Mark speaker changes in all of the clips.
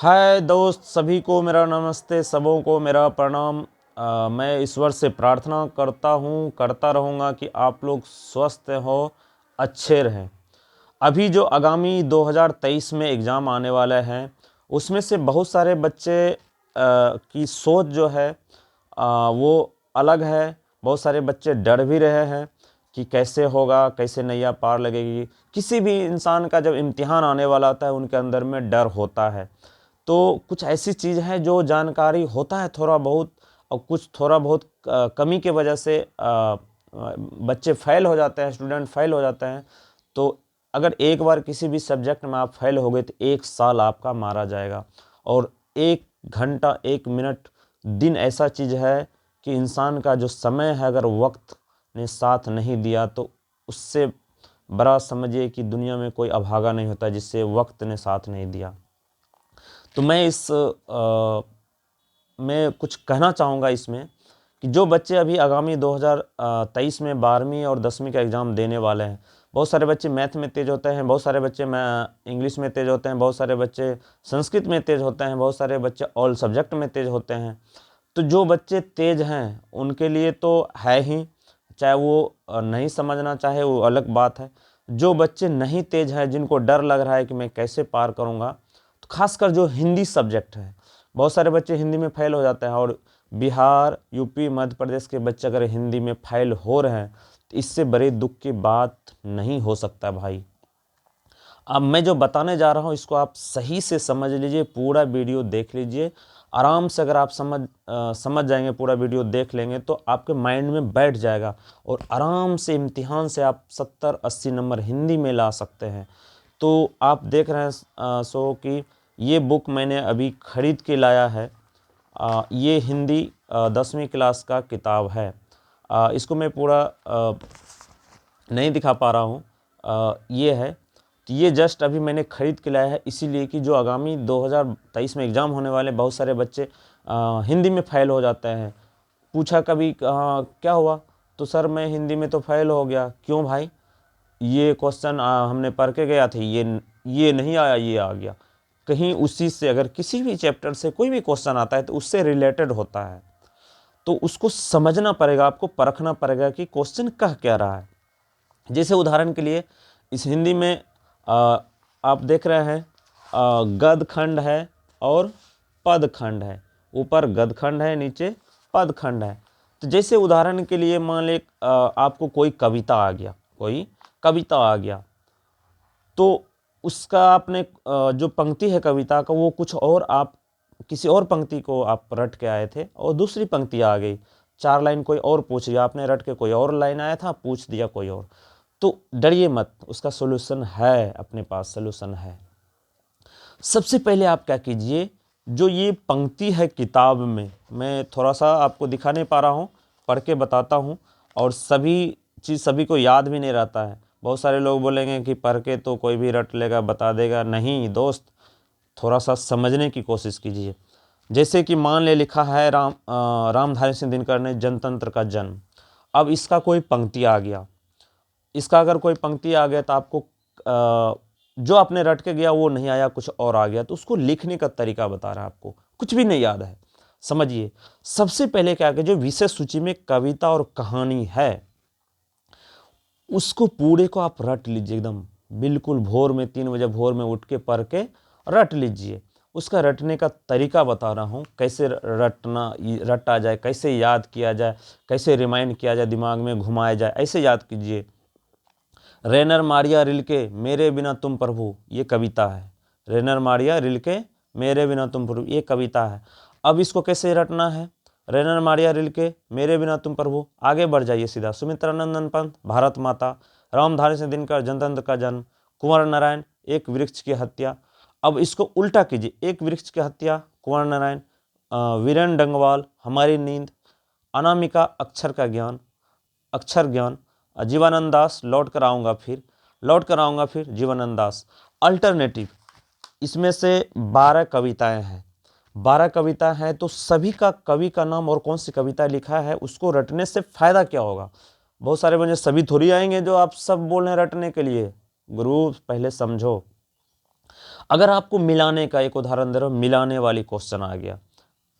Speaker 1: हाय दोस्त, सभी को मेरा नमस्ते, सबों को मेरा प्रणाम। मैं ईश्वर से प्रार्थना करता रहूँगा कि आप लोग स्वस्थ हो, अच्छे रहें। अभी जो आगामी 2023 में एग्ज़ाम आने वाले हैं, उसमें से बहुत सारे बच्चे की सोच जो है वो अलग है। बहुत सारे बच्चे डर भी रहे हैं कि कैसे होगा, कैसे नैया पार लगेगी। किसी भी इंसान का जब इम्तिहान आने वाला होता है, उनके अंदर में डर होता है। तो कुछ ऐसी चीज़ है जो जानकारी होता है थोड़ा बहुत, और कुछ थोड़ा बहुत कमी के वजह से बच्चे फेल हो जाते हैं, स्टूडेंट फेल हो जाते हैं। तो अगर एक बार किसी भी सब्जेक्ट में आप फेल हो गए तो 1 साल आपका मारा जाएगा। और 1 घंटा 1 मिनट दिन ऐसा चीज़ है कि इंसान का जो समय है, अगर वक्त ने साथ नहीं दिया तो उससे बड़ा समझिए कि दुनिया में कोई अभागा नहीं होता जिससे वक्त ने साथ नहीं दिया। तो मैं कुछ कहना चाहूँगा इसमें कि जो बच्चे अभी आगामी 2023 में 12वीं और 10वीं का एग्ज़ाम देने वाले हैं, बहुत सारे बच्चे मैथ में तेज़ होते हैं, बहुत सारे बच्चे इंग्लिश में तेज़ होते हैं, बहुत सारे बच्चे संस्कृत में तेज़ होते हैं, बहुत सारे बच्चे ऑल सब्जेक्ट में तेज़ होते हैं। तो जो बच्चे तेज़ हैं उनके लिए तो है ही, चाहे वो नहीं समझना चाहे वो अलग बात है। जो बच्चे नहीं तेज़ हैं, जिनको डर लग रहा है कि मैं कैसे पार करूँगा, तो खासकर जो हिंदी सब्जेक्ट है, बहुत सारे बच्चे हिंदी में फेल हो जाते हैं। और बिहार, यूपी, मध्य प्रदेश के बच्चे अगर हिंदी में फेल हो रहे हैं तो इससे बड़े दुख की बात नहीं हो सकता भाई। अब मैं जो बताने जा रहा हूँ इसको आप सही से समझ लीजिए, पूरा वीडियो देख लीजिए आराम से। अगर आप समझ जाएंगे, पूरा वीडियो देख लेंगे तो आपके माइंड में बैठ जाएगा और आराम से इम्तिहान से आप 70-80 नंबर हिंदी में ला सकते हैं। तो आप देख रहे हैं सो कि ये बुक मैंने अभी ख़रीद के लाया है। ये हिंदी 10वीं क्लास का किताब है। इसको मैं पूरा नहीं दिखा पा रहा हूँ। ये है, तो ये जस्ट अभी मैंने ख़रीद के लाया है, इसीलिए कि जो आगामी 2023 में एग्ज़ाम होने वाले बहुत सारे बच्चे हिंदी में फ़ेल हो जाते हैं। पूछा कभी क्या हुआ, तो सर मैं हिंदी में तो फ़ेल हो गया। क्यों भाई? ये क्वेश्चन हमने पढ़ के गया था, ये नहीं आया, ये आ गया। कहीं उसी से अगर किसी भी चैप्टर से कोई भी क्वेश्चन आता है तो उससे रिलेटेड होता है, तो उसको समझना पड़ेगा, आपको परखना पड़ेगा कि क्वेश्चन कह क्या रहा है। जैसे उदाहरण के लिए इस हिंदी में आप देख रहे हैं गद खंड है और पद खंड है। ऊपर गद खंड है, नीचे पद खंड है। तो जैसे उदाहरण के लिए मान ले आपको कोई कविता आ गया, तो उसका आपने जो पंक्ति है कविता का, वो कुछ और, आप किसी और पंक्ति को आप रट के आए थे और दूसरी पंक्ति आ गई। 4 लाइन कोई और पूछ गया, आपने रट के कोई और लाइन आया था, पूछ दिया कोई और। तो डरिए मत, उसका सोल्यूशन है, अपने पास सोल्यूशन है। सबसे पहले आप क्या कीजिए, जो ये पंक्ति है किताब में, मैं थोड़ा सा आपको दिखा नहीं पा रहा हूँ, पढ़ के बताता हूँ। और सभी चीज़ सभी को याद भी नहीं रहता है। बहुत सारे लोग बोलेंगे कि पढ़ के तो कोई भी रट लेगा, बता देगा। नहीं दोस्त, थोड़ा सा समझने की कोशिश कीजिए। जैसे कि मान ले लिखा है रामधारी सिंह दिनकर ने जनतंत्र का जन्म। अब इसका कोई पंक्ति आ गया, इसका अगर कोई पंक्ति आ गया तो आपको जो आपने रट के गया वो नहीं आया, कुछ और आ गया, तो उसको लिखने का तरीका बता रहा है। आपको कुछ भी नहीं याद है, समझिए। सबसे पहले क्या कि जो विषय सूची में कविता और कहानी है, उसको पूरे को आप रट लीजिए एकदम, बिल्कुल भोर में 3 बजे भोर में उठ के पढ़ के रट लीजिए। उसका रटने का तरीका बता रहा हूँ, कैसे रटा जाए, कैसे याद किया जाए, कैसे रिमाइंड किया जाए, दिमाग में घुमाया जाए, ऐसे याद कीजिए। रेनर मारिया रिल्के मेरे बिना तुम प्रभु, ये कविता है। रेनर मारिया रिल्के मेरे बिना तुम प्रभु, ये कविता है। अब इसको कैसे रटना है? रेनर मारिया रिल्के मेरे बिना तुम प्रभु, आगे बढ़ जाइए सीधा। सुमित्रानंदन पंत भारत माता, रामधारी सिंह दिनकर जनतंत्र का जन्म, कुंवर नारायण एक वृक्ष की हत्या। अब इसको उल्टा कीजिए, एक वृक्ष की हत्या, कुंवर नारायण, वीरेन डंगवाल हमारी नींद, अनामिका अक्षर ज्ञान, जीवानंद दास लौट कर आऊँगा फिर जीवानंद दास। अल्टरनेटिव, इसमें से 12 कविताएं हैं। 12 कविता है, तो सभी का कवि का नाम और कौन सी कविता लिखा है उसको रटने से फायदा क्या होगा। बहुत सारे बच्चे सभी थोड़ी आएंगे जो आप सब बोल रहे हैं रटने के लिए। गुरु पहले समझो। अगर आपको मिलाने का एक उदाहरण दे रहा हूँ, मिलाने वाली क्वेश्चन आ गया,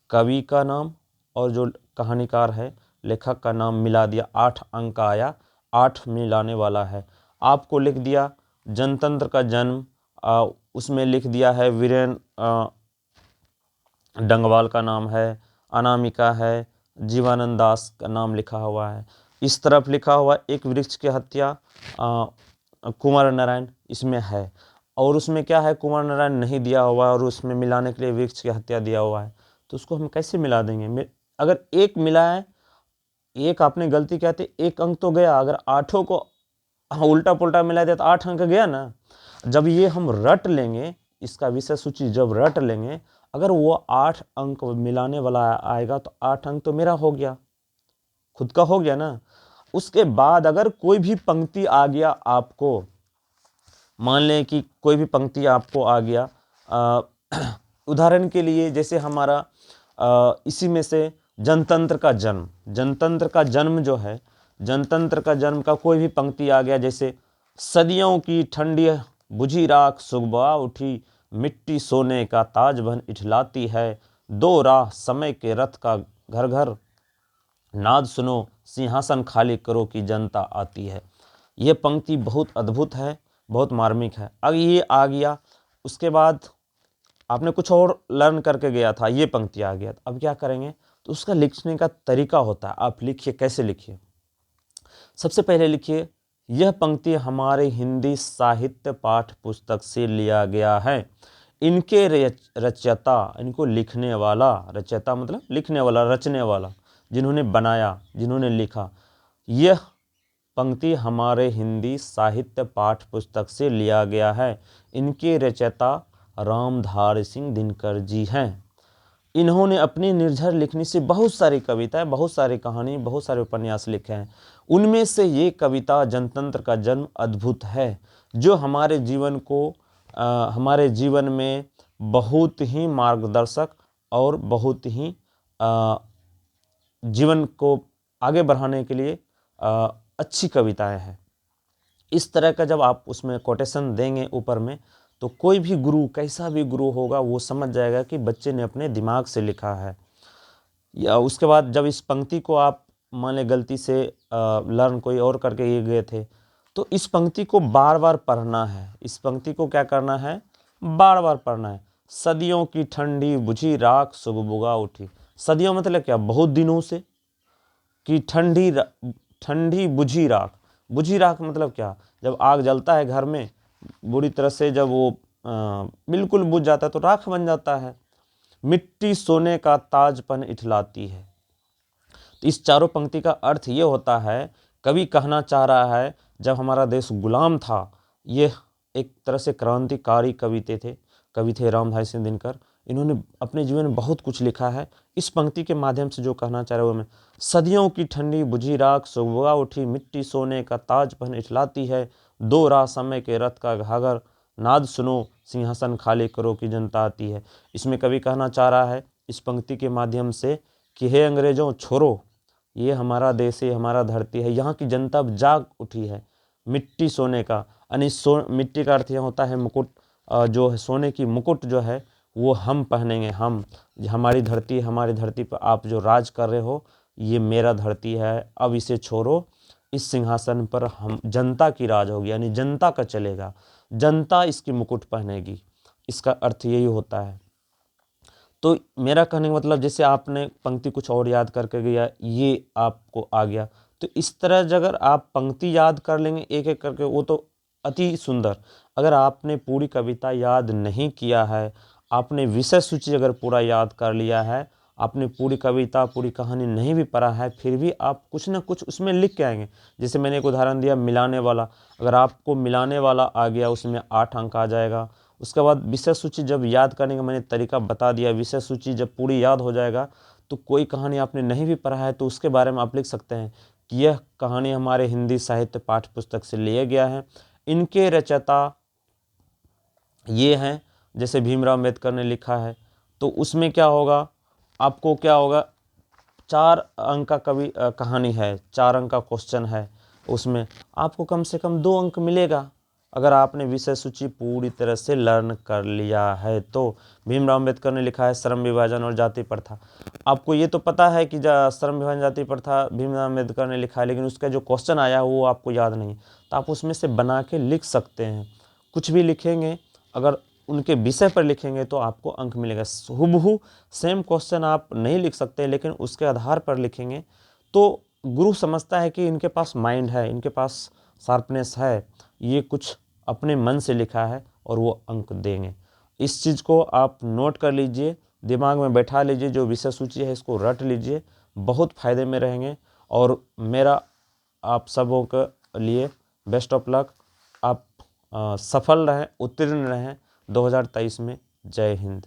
Speaker 1: कवि का नाम और जो कहानीकार है, लेखक का नाम मिला दिया, 8 अंक आया, 8 मिलाने वाला है। आपको लिख दिया जनतंत्र का जन्म, उसमें लिख दिया है वीरेन डंगवाल का नाम है, अनामिका है, जीवानंद दास का नाम लिखा हुआ है। इस तरफ लिखा हुआ एक वृक्ष की हत्या, कुंवर नारायण इसमें है, और उसमें क्या है, कुंवर नारायण नहीं दिया हुआ है और उसमें मिलाने के लिए वृक्ष की हत्या दिया हुआ है, तो उसको हम कैसे मिला देंगे? अगर एक मिला है, एक आपने गलती क्या थी, एक अंक तो गया, अगर 8 को उल्टा पुल्टा मिला दिया तो 8 अंक गया ना। जब ये हम रट लेंगे, इसका विषय सूची जब रट लेंगे, अगर वो 8 अंक मिलाने वाला आएगा तो 8 अंक तो मेरा हो गया, खुद का हो गया ना। उसके बाद अगर कोई भी पंक्ति आ गया आपको, मान लें कि कोई भी पंक्ति आपको आ गया, उदाहरण के लिए जैसे हमारा इसी में से जनतंत्र का जन्म, जनतंत्र का जन्म जो है, जनतंत्र का जन्म का कोई भी पंक्ति आ गया, जैसे सदियों की ठंडी बुझी राख सुबह उठी, मिट्टी सोने का ताज बन इठलाती है, दो राह समय के रथ का घर घर, नाद सुनो सिंहासन खाली करो की जनता आती है। ये पंक्ति बहुत अद्भुत है, बहुत मार्मिक है। अब ये आ गया, उसके बाद आपने कुछ और लर्न करके गया था, ये पंक्ति आ गया, अब क्या करेंगे, तो उसका लिखने का तरीका होता है। आप लिखिए, कैसे लिखिए? सबसे पहले लिखिए, यह पंक्ति हमारे हिंदी साहित्य पाठ्य पुस्तक से लिया गया है। इनके रचयिता, इनको लिखने वाला, रचयिता मतलब लिखने वाला, रचने वाला, जिन्होंने बनाया, जिन्होंने लिखा, यह पंक्ति हमारे हिंदी साहित्य पाठ्य पुस्तक से लिया गया है। इनके रचयिता रामधारी सिंह दिनकर जी हैं। इन्होंने अपनी निर्झर लिखनी से बहुत सारी कविताएं, बहुत सारी कहानी, बहुत सारे उपन्यास लिखे हैं। उनमें से ये कविता जनतंत्र का जन्म अद्भुत है, जो हमारे जीवन को हमारे जीवन में बहुत ही मार्गदर्शक और बहुत ही जीवन को आगे बढ़ाने के लिए अच्छी कविताएं हैं। इस तरह का जब आप उसमें कोटेशन देंगे ऊपर में, तो कोई भी गुरु, कैसा भी गुरु होगा, वो समझ जाएगा कि बच्चे ने अपने दिमाग से लिखा है। या उसके बाद जब इस पंक्ति को आप मान लें गलती से लर्न कोई और करके ये गए थे, तो इस पंक्ति को बार बार पढ़ना है। इस पंक्ति को क्या करना है? बार बार पढ़ना है। सदियों की ठंडी बुझी राख सुबह उठी। सदियों मतलब क्या? बहुत दिनों से। कि ठंडी बुझी राख, बुझी राख मतलब क्या? जब आग जलता है घर में, बुरी तरह से जब वो बिल्कुल बुझ जाता है तो राख बन जाता है। मिट्टी सोने का ताजपन इठलाती है। तो इस चारों पंक्ति का अर्थ ये होता है, कवि कहना चाह रहा है, जब हमारा देश गुलाम था, ये एक तरह से क्रांतिकारी कवि थे रामधारी सिंह दिनकर। इन्होंने अपने जीवन में बहुत कुछ लिखा है। इस पंक्ति के माध्यम से जो कहना चाह रहे हो मैं, सदियों की ठंडी बुझी राख सुबह उठी, मिट्टी सोने का ताज पहन इठलाती है, दो राह समय के रथ का घाघर, नाद सुनो सिंहासन खाली करो की जनता आती है। इसमें कवि कहना चाह रहा है इस पंक्ति के माध्यम से कि हे अंग्रेजों छोड़ो, ये हमारा देश है, हमारा धरती है, यहाँ की जनता अब जाग उठी है। मिट्टी सोने का, यानी मिट्टी का अर्थ यह होता है मुकुट, जो है सोने की मुकुट जो है वो हम पहनेंगे। हमारी धरती पर आप जो राज कर रहे हो, ये मेरा धरती है, अब इसे छोड़ो, इस सिंहासन पर हम जनता की राज होगी, यानी जनता का चलेगा, जनता इसकी मुकुट पहनेगी। इसका अर्थ यही होता है। तो मेरा कहने का मतलब, जैसे आपने पंक्ति कुछ और याद करके गया, ये आपको आ गया, तो इस तरह अगर आप पंक्ति याद कर लेंगे एक एक करके, वो तो अति सुंदर। अगर आपने पूरी कविता याद नहीं किया है, आपने विषय सूची अगर पूरा याद कर लिया है, आपने पूरी कविता, पूरी कहानी नहीं भी पढ़ा है, फिर भी आप कुछ ना कुछ उसमें लिख के आएंगे। जैसे मैंने एक उदाहरण दिया मिलाने वाला, अगर आपको मिलाने वाला आ गया, उसमें 8 अंक आ जाएगा। उसके बाद विषय सूची जब याद करने का मैंने तरीका बता दिया, विषय सूची जब पूरी याद हो जाएगा, तो कोई कहानी आपने नहीं भी पढ़ा है तो उसके बारे में आप लिख सकते हैं कि यह कहानी हमारे हिंदी साहित्य पाठ्य पुस्तक से लिया गया है, इनके रचयिता ये हैं, जैसे भीमराव अम्बेडकर ने लिखा है। तो उसमें क्या होगा, आपको क्या होगा, 4 अंक का कहानी है, 4 अंक का क्वेश्चन है, उसमें आपको कम से कम 2 अंक मिलेगा। अगर आपने विषय सूची पूरी तरह से लर्न कर लिया है तो। भीमराव अम्बेडकर ने लिखा है श्रम विभाजन और जाति प्रथा। आपको ये तो पता है कि श्रम विभाजन जाति प्रथा भीमराव अम्बेडकर ने लिखा है, लेकिन उसका जो क्वेश्चन आया वो आपको याद नहीं, तो आप उसमें से बना के लिख सकते हैं। कुछ भी लिखेंगे, अगर उनके विषय पर लिखेंगे तो आपको अंक मिलेगा। हूबहू सेम क्वेश्चन आप नहीं लिख सकते, लेकिन उसके आधार पर लिखेंगे तो गुरु समझता है कि इनके पास माइंड है, इनके पास शार्पनेस है, ये कुछ अपने मन से लिखा है और वो अंक देंगे। इस चीज़ को आप नोट कर लीजिए, दिमाग में बैठा लीजिए, जो विषय सूची है इसको रट लीजिए, बहुत फ़ायदे में रहेंगे। और मेरा आप सबों के लिए बेस्ट ऑफ लक। आप सफल रहें, उत्तीर्ण रहें 2023 में। जय हिंद।